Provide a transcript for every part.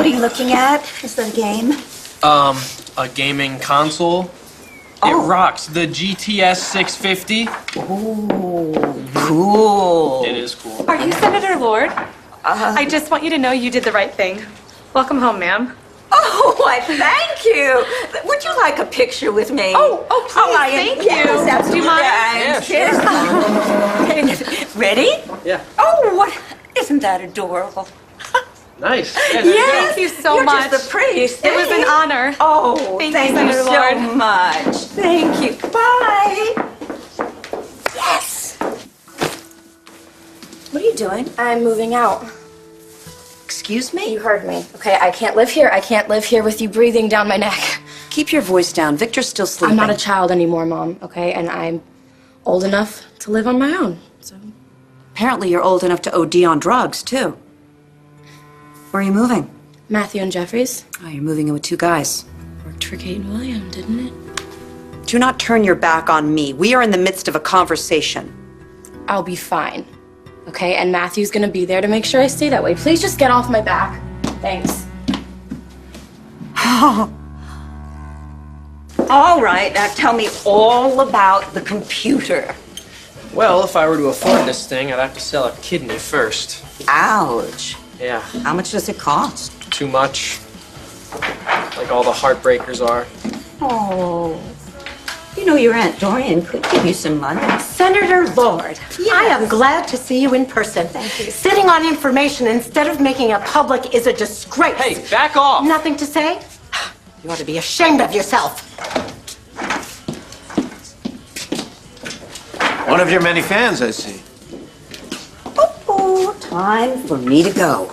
What are you looking at? Is that a game? A gaming console. It rocks. The GTS 650. Oh, cool. It is cool. Are you Senator Lord? I just want you to know you did the right thing. Welcome home, ma'am. Oh, why, thank you. Would you like a picture with me? Oh, please, thank you. Yes, absolutely. Do you mind? Yeah, sure. Yes. Ready? Yeah. Oh, what? Isn't that adorable? Nice. Yes. Thank you so You're much. Just the prettiest It was thing. an honor. Oh, Thank thank you, you Senator so Lord. much. Thank you. Bye. Yes. What are you doing? I'm moving out. Excuse me? You heard me. Okay, I can't live here. I can't live here with you breathing down my neck. Keep your voice down. Victor's still sleeping. I'm not a child anymore, Mom, okay? And I'm old enough to live on my own, so... Apparently you're old enough to OD on drugs, too. Where are you moving? Matthew and Jeffries. Oh, you're moving in with two guys. Worked for Kate and William, didn't it? Do not turn your back on me. We are in the midst of a conversation. I'll be fine, okay? And Matthew's gonna be there to make sure I stay that way. Please just get off my back. Thanks. All right, now tell me all about the computer. Well, if I were to afford this thing, I'd have to sell a kidney first. Ouch. Yeah, How much does it cost? too much. Like all the heartbreakers are. Oh. You know, your Aunt Dorian could give you some money. Senator Lord, I am glad to see you in person. Thank you. Sitting on information instead of making it public is a disgrace. Hey, back off! Nothing to say? You ought to be ashamed of yourself. One of your many fans, I see. Oh, time for me to go.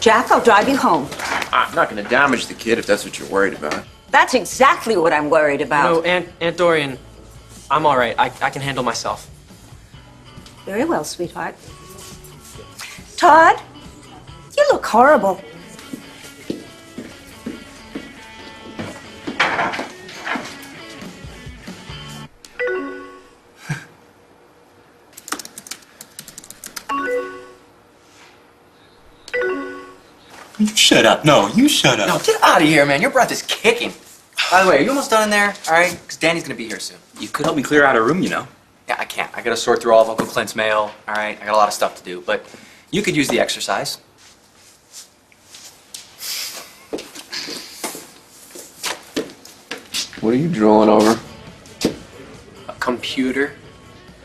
Jack, I'll drive you home. I'm not going to damage the kid if that's what you're worried about. That's exactly what I'm worried about. No, Aunt Dorian, I'm all right. I can handle myself. Very well, sweetheart. Todd, you look horrible. You shut up. No, you shut up. No, get out of here, man. Your breath is kicking. By the way, are you almost done in there? All right? Because Danny's going to be here soon. You could help me clear out a room, you know. Yeah, I can't. I got to sort through all of Uncle Clint's mail. All right? I got a lot of stuff to do. But you could use the exercise. What are you drooling over? A computer.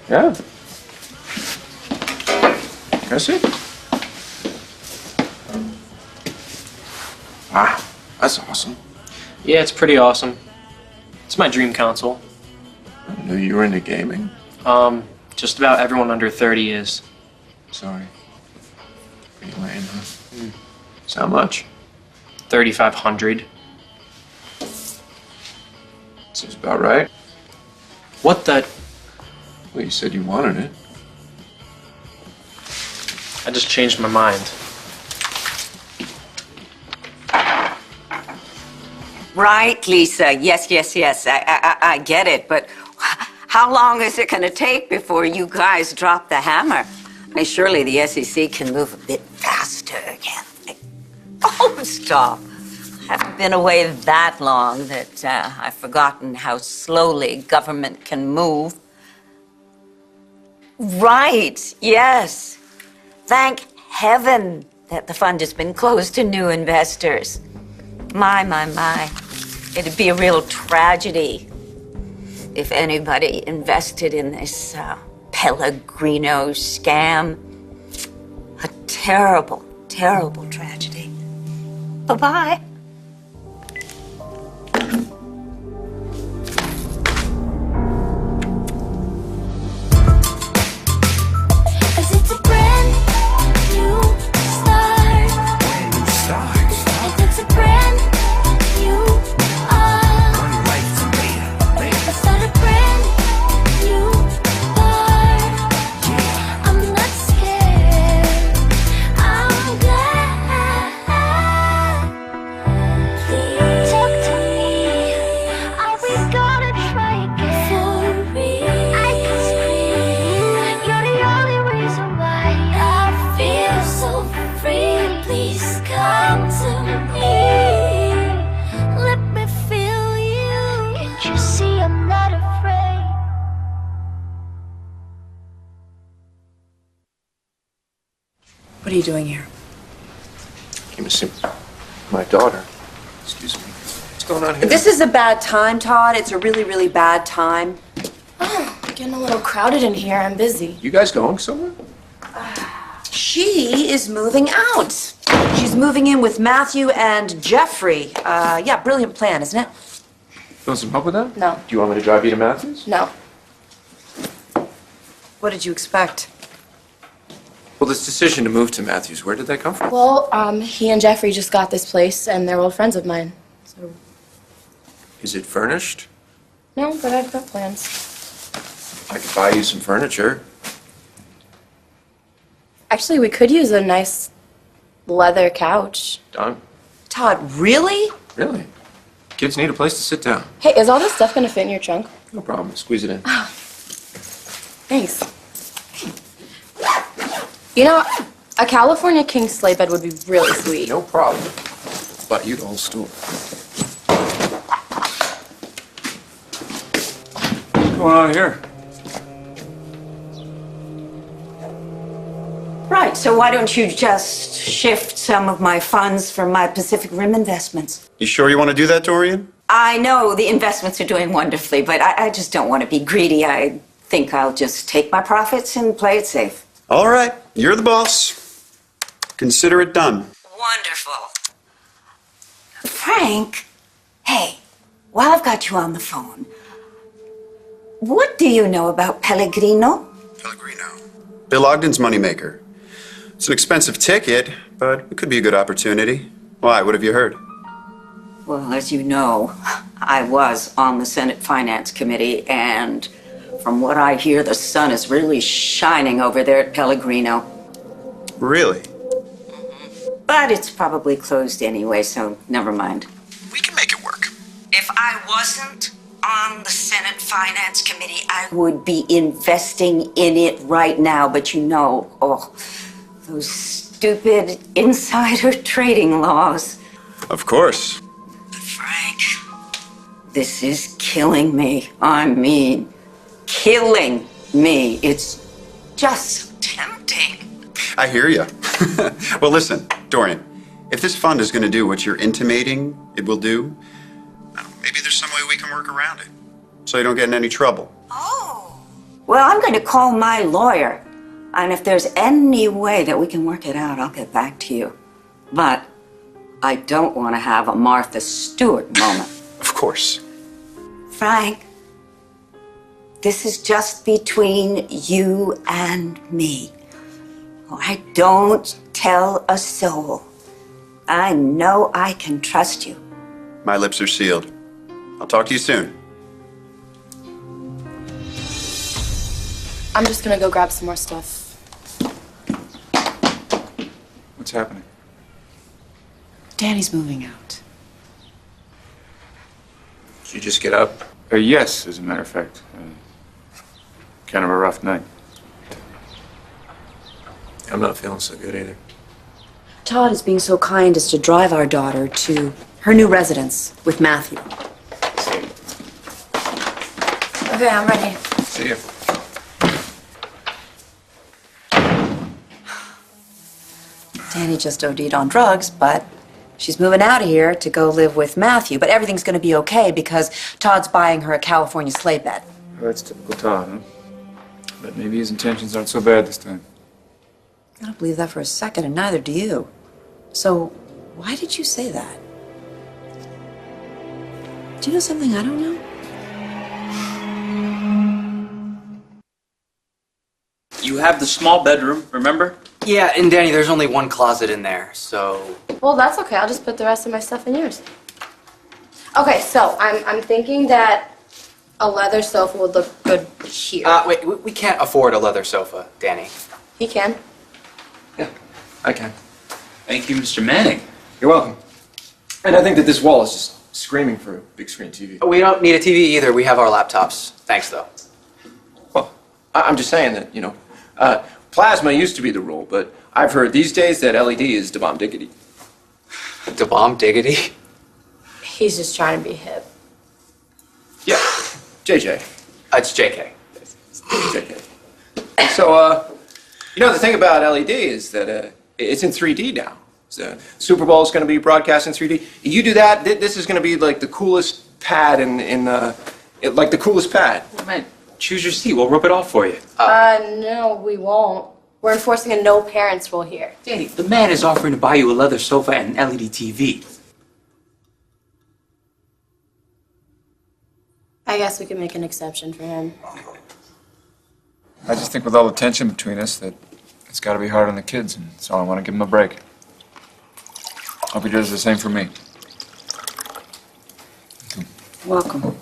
Yeah. I see. Ah, that's awesome. Yeah, it's pretty awesome. It's my dream console. I knew you were into gaming. Just about everyone under 30 is. Sorry. Pretty lame, huh? So how much? 3,500. Seems about right. What the? Well, you said you wanted it. I just changed my mind. Right, Lisa. Yes. I get it, but how long is it going to take before you guys drop the hammer? I mean, surely the SEC can move a bit faster again. Oh, stop. I haven't been away that long that I've forgotten how slowly government can move. Right, yes. Thank heaven that the fund has been closed to new investors. My. It'd be a real tragedy if anybody invested in this Pellegrino scam. A terrible, terrible tragedy. Bye-bye. As it's a brand new start. As it's a brand new I start a brand new start. I'm not scared. I'm glad. you doing here? Came to see my daughter. Excuse me. What's going on here? This is a bad time, Todd. It's a really, really bad time. Getting a little crowded in here. I'm busy. You guys going somewhere? She is moving out. She's moving in with Matthew and Jeffrey. Yeah, brilliant plan, isn't it? You want some help with that? No. Do you want me to drive you to Matthews? No. What did you expect? Well, this decision to move to Matthews, where did that come from? Well, he and Jeffrey just got this place, and they're old friends of mine. So, Is it furnished? no, but I've got plans. I could buy you some furniture. Actually, we could use a nice leather couch. Done. Todd, really? Really? Kids need a place to sit down. Hey, is all this stuff gonna fit in your trunk? No problem. Squeeze it in. Thanks. You know, a California king sleigh bed would be really sweet. No problem. But you the whole store. What's going on here? Right, so why don't you just shift some of my funds from my Pacific Rim investments? You sure you want to do that, Dorian? I know the investments are doing wonderfully, but I just don't want to be greedy. I think I'll just take my profits and play it safe. All right, you're the boss. Consider it done. Wonderful. Frank, hey, while I've got you on the phone, what do you know about Pellegrino? Pellegrino. Bill Ogden's moneymaker. It's an expensive ticket, but it could be a good opportunity. Why? What have you heard? Well, as you know, I was on the Senate Finance Committee, and from what I hear, the sun is really shining over there at Pellegrino. Really? But it's probably closed anyway, so never mind. We can make it work. If I wasn't on the Senate Finance Committee, I would be investing in it right now. But you know, those stupid insider trading laws. Of course. Frank, this is killing me. I mean, killing me. It's just so tempting. I hear you. Well, listen, Dorian, if this fund is going to do what you're intimating it will do, maybe there's some way we can work around it so you don't get in any trouble. Oh. Well, I'm going to call my lawyer. And if there's any way that we can work it out, I'll get back to you. But I don't want to have a Martha Stewart moment. Of course. Frank, this is just between you and me. I don't tell a soul. I know I can trust you. My lips are sealed. I'll talk to you soon. I'm just gonna go grab some more stuff. What's happening? Danny's moving out. Did you just get up? Yes, as a matter of fact. Kind of a rough night. I'm not feeling so good either. Todd is being so kind as to drive our daughter to her new residence with Matthew. Okay, I'm ready. See ya. Danny just OD'd on drugs, but she's moving out of here to go live with Matthew. But everything's going to be okay because Todd's buying her a California sleigh bed. Well, that's typical Todd, huh? But maybe his intentions aren't so bad this time. I don't believe that for a second, and neither do you. So, why did you say that? Do you know something I don't know? You have the small bedroom, remember? Yeah, and Danny, there's only one closet in there, so... Well, that's okay. I'll just put the rest of my stuff in yours. Okay, so I'm thinking that a leather sofa would look good here. Wait, we can't afford a leather sofa, Danny. He can. Yeah, I can. Thank you, Mr. Manning. You're welcome. And I think that this wall is just screaming for a big screen TV. We don't need a TV either. We have our laptops. Thanks, though. Well, I'm just saying that, you know, plasma used to be the rule, but I've heard these days that LED is da bomb diggity. Da bomb diggity? He's just trying to be hip. Yeah, JJ. It's JK. JK. So, you know, the thing about LED is that It's in 3D now. So, Super Bowl is going to be broadcast in 3D. You do that, this is going to be like the coolest pad like the coolest pad. Well, man, choose your seat. We'll rip it off for you. No, we won't. We're enforcing a no parents rule here. Danny, the man is offering to buy you a leather sofa and an LED TV. I guess we could make an exception for him. I just think with all the tension between us that it's got to be hard on the kids, and so I want to give them a break. Hope he does the same for me. Welcome.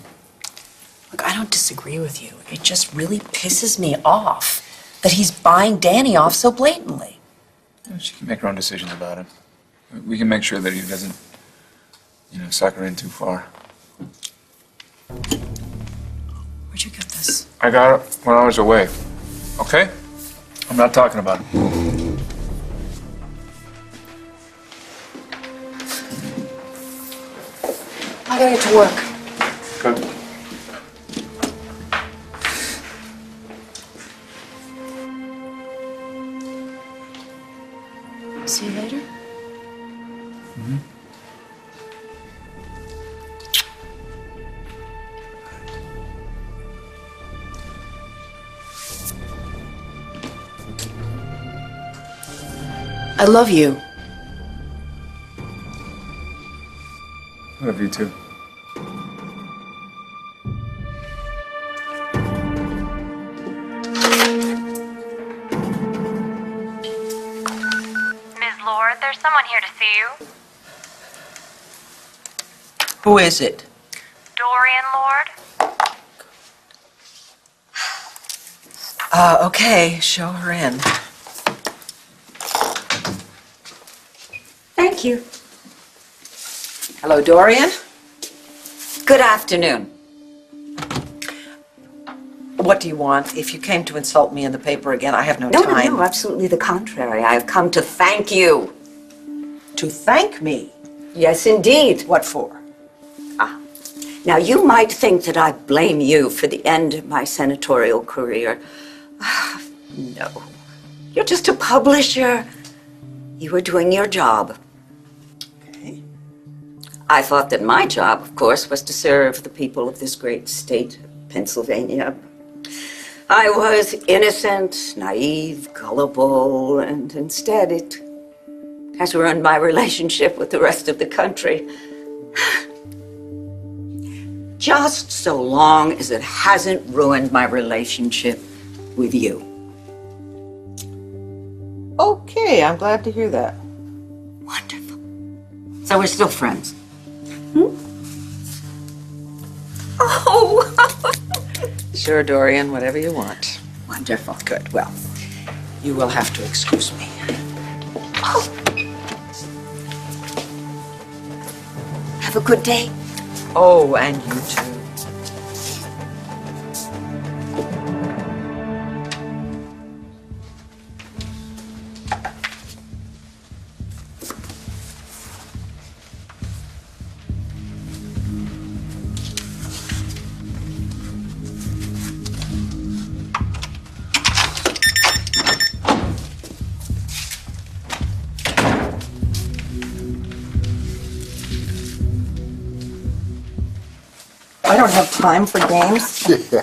Look, I don't disagree with you. It just really pisses me off that he's buying Danny off so blatantly. She can make her own decisions about it. We can make sure that he doesn't, suck her in too far. Where'd you get this? I got it when I was away. Okay? I'm not talking about it. I gotta get to work. Good. See you later. I love you. I love you too. Ms. Lord, there's someone here to see you. Who is it? Dorian Lord. Okay, show her in. Thank you. Hello, Dorian. Good afternoon. What do you want? If you came to insult me in the paper again, I have no No, time. no, absolutely the contrary. I've come to thank you. To thank me? Yes, indeed. What for? Now, you might think that I blame you for the end of my senatorial career. No. You're just a publisher. You were doing your job. Okay. I thought that my job, of course, was to serve the people of this great state, Pennsylvania. I was innocent, naive, gullible, and instead it has ruined my relationship with the rest of the country. Just so long as it hasn't ruined my relationship with you. Okay, I'm glad to hear that. Wonderful. So we're still friends? Oh! Sure, Dorian, whatever you want. Wonderful. Good. Well, you will have to excuse me. Have a good day. Oh, and you too. I don't have time for games. Yeah.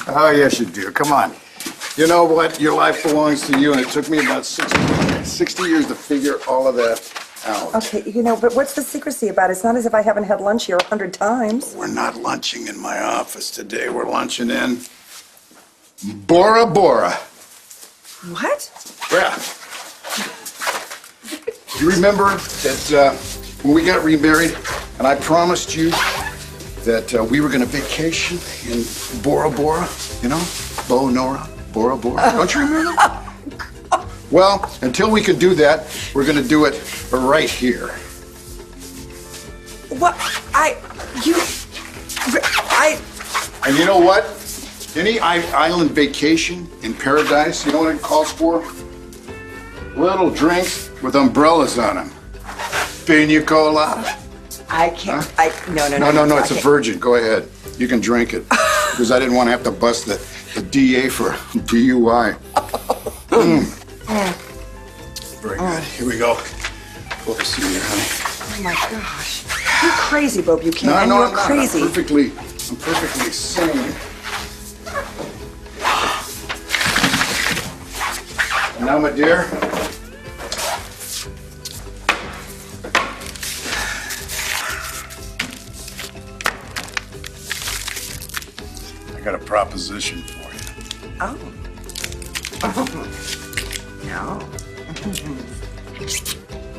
Oh, yes, you do. Come on. You know what? Your life belongs to you, and it took me about 60 years to figure all of that out. Okay, but what's the secrecy about it? It's not as if I haven't had lunch here 100 times. We're not lunching in my office today. We're lunching in Bora Bora. What? Yeah. You remember that when we got remarried, and I promised you that we were going to vacation in Bora Bora, Bo, Nora, Bora Bora. Don't you remember that? Well, until we can do that, we're going to do it right here. What? And you know what? Any island vacation in paradise, you know what it calls for? Little drinks with umbrellas on them. Pina colada. I can't. No, it's a virgin. Go ahead. You can drink it. Because I didn't want to have to bust the DA for DUI. Very good. right, here we go. Pull the seat here, honey. Oh my gosh. You're crazy, Bo Buchanan. No, You're I'm not. crazy. I'm perfectly sane. And now, my dear, I got a proposition for you. Oh. No.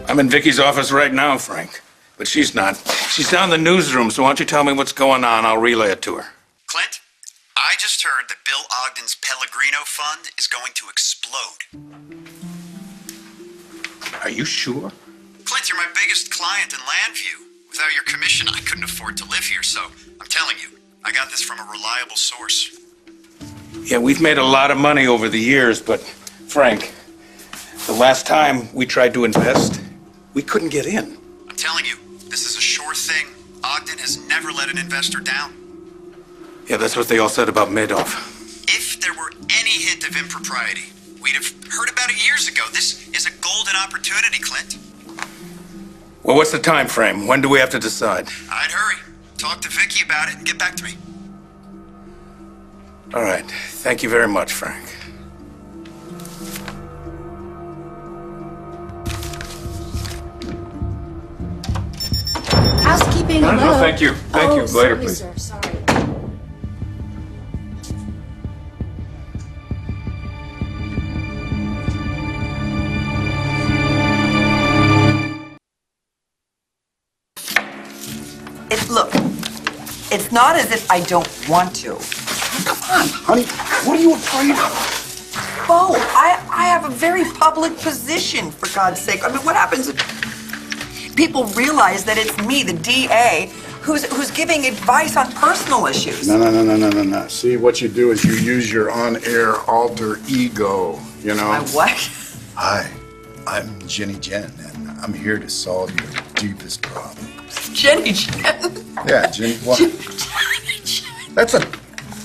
I'm in Vicky's office right now, Frank. But she's not. She's down in the newsroom, so why don't you tell me what's going on? I'll relay it to her. Clint, I just heard that Bill Ogden's Pellegrino Fund is going to explode. Are you sure? Clint, you're my biggest client in Landview. Without your commission, I couldn't afford to live here, so I'm telling you, I got this from a reliable source. Yeah, we've made a lot of money over the years, but Frank, the last time we tried to invest, we couldn't get in. I'm telling you, this is a sure thing. Ogden has never let an investor down. Yeah, that's what they all said about Madoff. If there were any hint of impropriety, we'd have heard about it years ago. This is a golden opportunity, Clint. Well, what's the time frame? When do we have to decide? I'd hurry. Talk to Vicky about it and get back to me. All right. Thank you very much, Frank. Housekeeping. No, Hello. thank you. Thank you. Later, sorry, please. Sir, sorry. Look, it's not as if I don't want to. Come on, honey. What are you afraid of? Bo, I have a very public position, for God's sake. I mean, what happens if people realize that it's me, the DA, who's giving advice on personal issues? No. See, what you do is you use your on-air alter ego, you know? My what? Hi, I'm Jenny Jen, and I'm here to solve your deepest problem. Jenny Jen? Yeah, Jenny, what? It's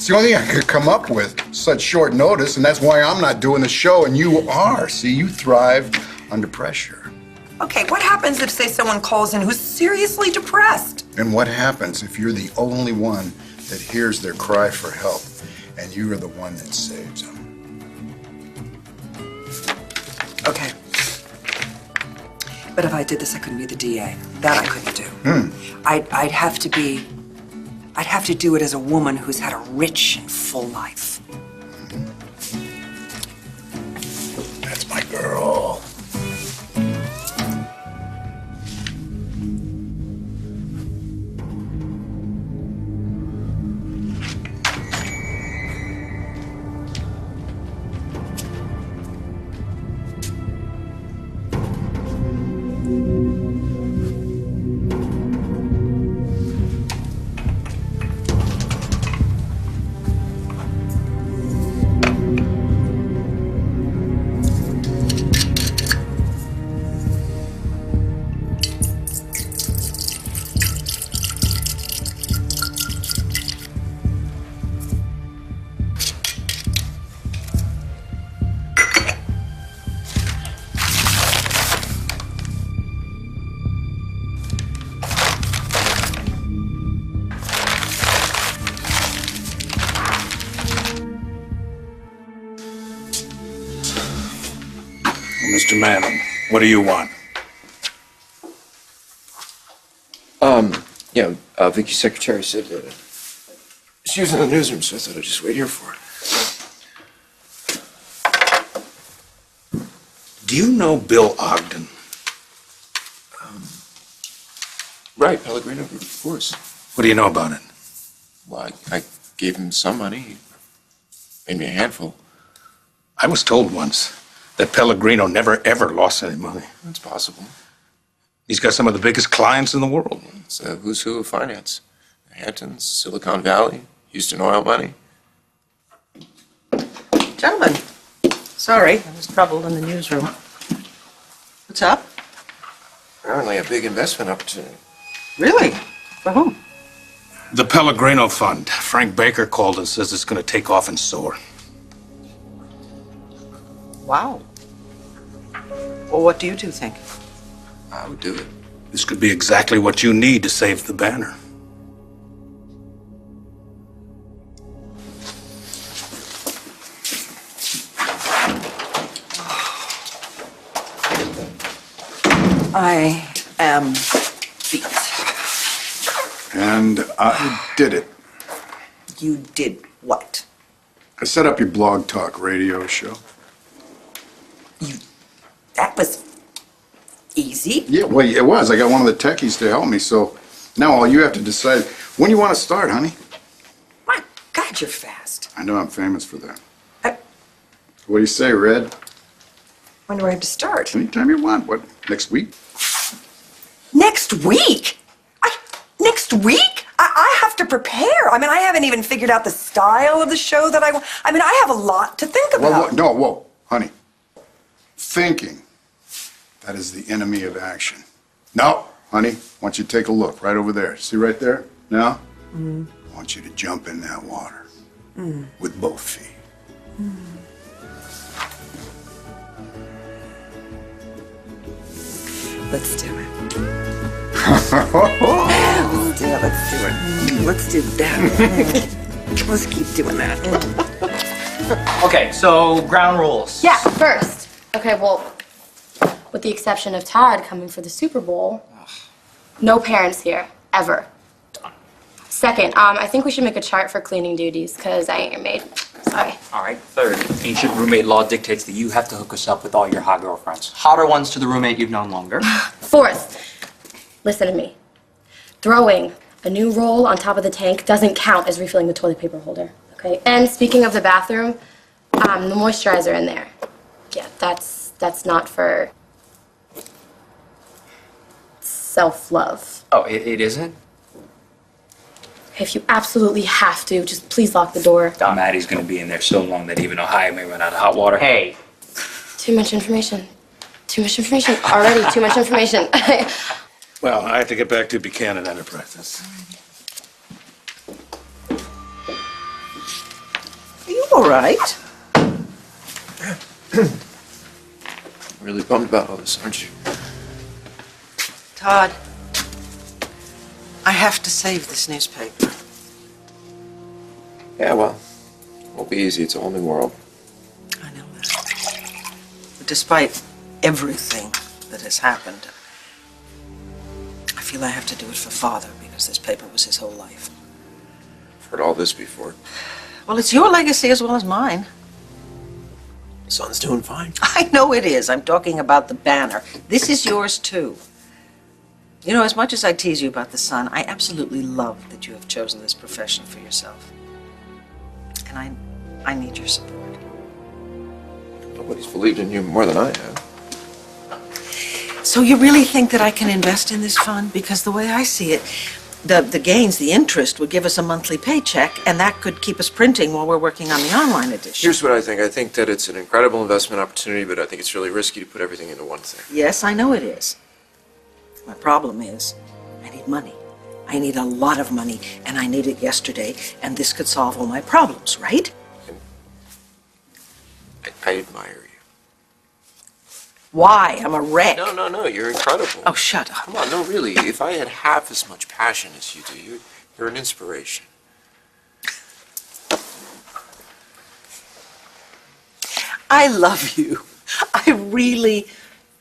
the only thing I could come up with, such short notice, and that's why I'm not doing the show, and you are. See, you thrive under pressure. Okay, what happens if, say, someone calls in who's seriously depressed? And what happens if you're the only one that hears their cry for help, and you are the one that saves them? Okay. But if I did this, I couldn't be the DA. That I couldn't do. I'd have to do it as a woman who's had a rich and full life. That's my girl. Mr. Manning, what do you want? Vicky's secretary said she was in the newsroom, so I thought I'd just wait here for her. Do you know Bill Ogden? Right, Pellegrino, of course. What do you know about it? Well, I gave him some money. He made me a handful. I was told once that Pellegrino never, ever lost any money. It's possible. He's got some of the biggest clients in the world. It's a who's who of finance. The Hamptons, Silicon Valley, Houston oil money. Gentlemen, sorry, I was troubled in the newsroom. What's up? Apparently a big investment opportunity. Really? For whom? The Pellegrino Fund. Frank Baker called and says it's going to take off and soar. Wow. Well, what do you two think? I would do it. This could be exactly what you need to save the banner. I am beat. And I did it. You did what? I set up your blog talk radio show. That was easy. Yeah, well, it was. I got one of the techies to help me, so now all you have to decide when you want to start, honey. My God, you're fast. I know I'm famous for that. What do you say, Red? When do I have to start? Anytime you want. What, next week? Next week? Next week? I have to prepare. I mean, I haven't even figured out the style of the show that I want. I mean, I have a lot to think about. Whoa, honey. Thinking. That is the enemy of action. No, honey, I want you to take a look right over there. See right there? Now? I want you to jump in that water. With both feet. Let's do it. Let's do it. Let's do that. Let's keep doing that. Okay, so ground rules. Yeah, first. Okay, well, with the exception of Todd coming for the Super Bowl, no parents here, ever. Second, I think we should make a chart for cleaning duties, because I ain't your maid. Sorry. All right. Third, ancient roommate law dictates that you have to hook us up with all your hot girlfriends. Hotter ones to the roommate you've known longer. Fourth, listen to me. Throwing a new roll on top of the tank doesn't count as refilling the toilet paper holder, okay? And speaking of the bathroom, the moisturizer in there. Yeah, that's not for self-love. Oh, it isn't? If you absolutely have to, just please lock the door. Maddie's gonna be in there so long that even Ohio may run out of hot water. Hey. Too much information. Too much information. Already too much information. Well, I have to get back to Buchanan Enterprises. Are you all right? Really bummed about all this, aren't you? Todd, I have to save this newspaper. Yeah, well, it won't be easy. It's a whole new world. I know that. But despite everything that has happened, I feel I have to do it for Father because this paper was his whole life. I've heard all this before. Well, it's your legacy as well as mine. Son's doing fine. I know it is. I'm talking about the banner. This is yours too. You know, as much as I tease you about the Sun, I absolutely love that you have chosen this profession for yourself. And I need your support. Nobody's believed in you more than I have. So you really think that I can invest in this fund? Because the way I see it, the gains, the interest would give us a monthly paycheck, and that could keep us printing while we're working on the online edition. Here's what I think. I think that it's an incredible investment opportunity, but I think it's really risky to put everything into one thing. Yes, I know it is. My problem is, I need money. I need a lot of money, and I need it yesterday, and this could solve all my problems, right? I admire you. Why? I'm a wreck. No, you're incredible. Oh, shut up. Come on, no, really. If I had half as much passion as you do, you're an inspiration. I love you. I really,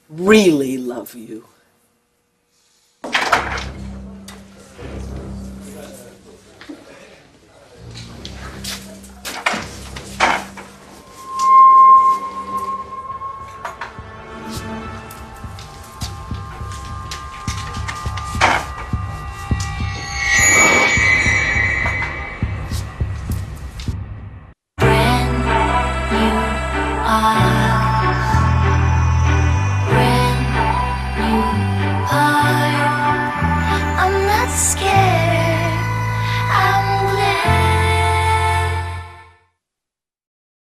really love you. Brand new eyes.